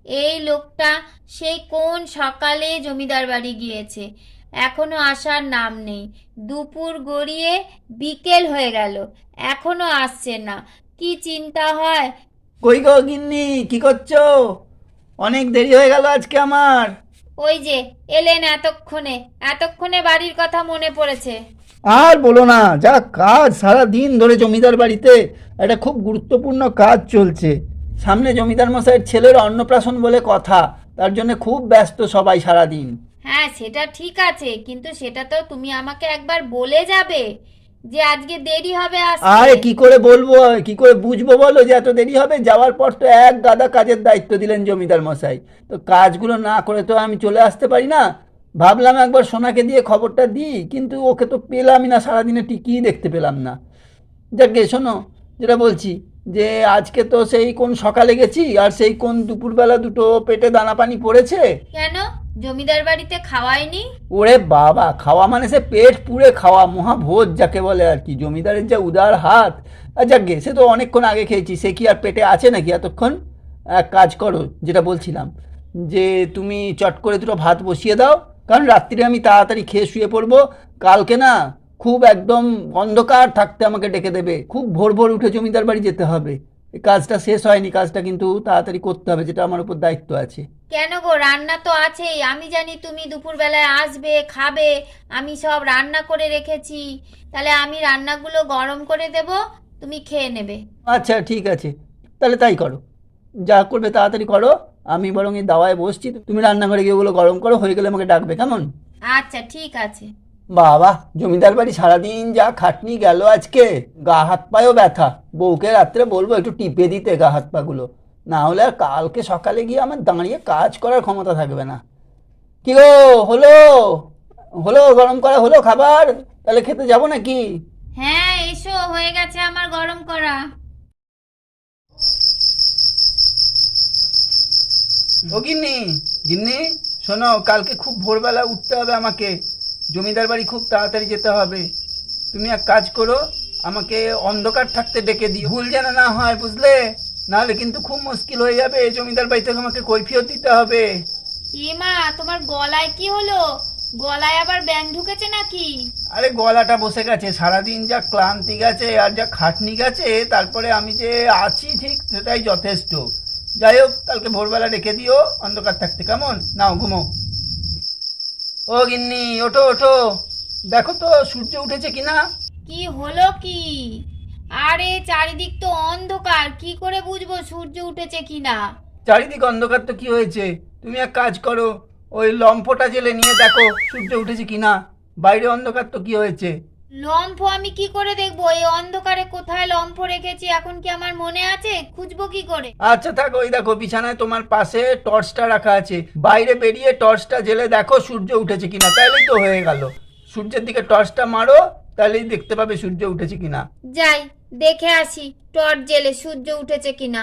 এই লোকটা সেই কোন সকালে জমিদার বাড়ি গিয়েছে, এখনো আসার নাম নেই। দুপুর গড়িয়ে বিকেল হয়ে গেল, এখনো আসছে না। কি চিন্তা হয়। কই গো গিন্নি, কি করছো? অনেক দেরি হয়ে গেল আজকে আমার। ওই যে এলেন এতক্ষণে, এতক্ষণে বাড়ির কথা মনে পড়েছে। আর বলো না, যা কাজ সারা দিন ধরে জমিদার বাড়িতে। একটা খুব গুরুত্বপূর্ণ কাজ চলছে। সামনে জমিদার মশাইয়ের ছেলের অন্নপ্রাশন বলে কথা, তার জন্য খুব ব্যস্ত সবাই সারা দিন। হ্যাঁ, সেটা ঠিক আছে, কিন্তু সেটা তো তুমি আমাকে একবার বলে যাবে যে আজকে দেরি হবে আসতে। আরে কি করে বলবো, কি করে বুঝবো বলো যে এত দেরি হবে? যাওয়ার পর তো এক গাদা কাজের দায়িত্ব দিলেন জমিদার মশাই, তো কাজগুলো না করে তো আমি চলে আসতে পারি না। ভাবলাম একবার সোনাকে দিয়ে খবরটা দিই, কিন্তু ওকে তো পেলামই না, সারাদিনে টিকিই দেখতে পেলাম না। যাকে শোনো, যেটা বলছি, যে আজকে তো সেই কোন সকালে গেছি আর সেই কোন দুপুরবেলা দুটো পেটে দানা পানি পড়েছে। কেন, জমিদার বাড়িতে খাওয়ায়নি? ওরে বাবা, খাওয়া মানে সে পেট পুড়ে খাওয়া, মহাভোজ যাকে বলে আর কি। জমিদারের যা উদার হাত। আর যাকে সে তো অনেকক্ষণ আগে খেয়েছি, সে কি আর পেটে আছে নাকি এতক্ষণ? এক কাজ করো, যেটা বলছিলাম, যে তুমি চট করে দুটো ভাত বসিয়ে দাও, কারণ রাত্রিরে আমি তাড়াতাড়ি খেয়ে শুয়ে পড়বো। কালকে না খুব একদম অন্ধকার থাকতে আমাকে ডেকে দেবে, খুব ভোর ভোর উঠে জমিদার বাড়ি যেতে হবে। এই কাজটা শেষ হয়নি, কাজটা কিন্তু তাড়াতাড়ি করতে হবে, যেটা আমার উপর দায়িত্ব আছে। কেন গো, রান্না তো আছেই। আমি জানি তুমি দুপুরবেলায় আসবে, খাবে। আমি সব রান্না করে রেখেছি। তাহলে আমি রান্নাগুলো গরম করে দেব, তুমি খেয়ে নেবে। আচ্ছা ঠিক আছে, তাহলে তাই করো। যা করবে তাড়াতাড়ি করো। আমি বরং এই দাওয়ায় বসছি, তুমি রান্নাঘরে গিয়ে ওগুলো গরম করো, হয়ে গেলে আমাকে ডাকবে, কেমন? আচ্ছা ঠিক আছে। বাবা, জমিদার বাড়ি সারাদিন যা খাটনি গেল আজকে, গা হাত পায়েও ব্যথা। বউকে রাত্রে বলবো একটু টিপে দিতে গা হাত পাগুলো, না হলে আর কালকে সকালে গিয়ে আমার দাঁড়িয়ে কাজ করার ক্ষমতা থাকবে না। কি গো, হলো? হলো গরম করা হলো খাবার? তাহলে খেতে যাবো নাকি? হ্যাঁ এসো, হয়ে গেছে আমার গরম করা। ও গিন্নি, গিন্নি শোনো, কালকে খুব ভোরবেলা উঠতে হবে আমাকে। জমিদার বাড়ি খুব তাড়াতাড়ি যেতে হবে। তুমি এক কাজ করো, আমাকে অন্ধকার থাকতে ডেকে দিও, ভুল যেন না হয়, বুঝলে? নাহলে কিন্তু খুব মুশকিল হয়ে যাবে, জমিদার বাড়ি থেকে আমাকে কৈফিয়ত দিতে হবে। মা, তোমার গলায় কি হলো? গলায় আবার ব্যাঙ ঢুকেছে নাকি? আরে গলাটা বসে গেছে, সারাদিন যা ক্লান্তি গেছে আর যা খাটনি গেছে, তারপরে আমি যে আছি ঠিক সেটাই যথেষ্ট। যাই হোক, কালকে ভোরবেলা রেখে দিও অন্ধকার থাকতে, কেমন? নাও ঘুমো। ও গিন্নি, ওঠো ওঠো, দেখো তো সূর্য উঠেছে কিনা। কি হলো কি? আরে চারিদিক তো অন্ধকার, কি করে বুঝবো সূর্য উঠেছে কিনা? চারিদিক অন্ধকার তো কি হয়েছে, তুমি এক কাজ করো, ওই লম্ফটা জেলে নিয়ে দেখো সূর্য উঠেছে কিনা। বাইরে অন্ধকার তো কি হয়েছে। লম্ফ আমি কি করে দেখবো? এই অন্ধকারে কোথায় লম্ফ রেখেছি এখন কি আমার মনে আছে? খুঁজবো কি করে? আচ্ছা থাক, ওই দেখো বিছানায় তোমার পাশে টর্চটা রাখা আছে, বাইরে বেরিয়ে টর্চটা জেলে দেখো সূর্য উঠেছে কিনা, তাহলেই তো হয়ে গেল। সূর্যের দিকে টর্চটা মারো, তাহলেই দেখতে পাবে সূর্য উঠেছে কিনা। যাই দেখে আসি টর্চ জেলে সূর্য উঠেছে কিনা।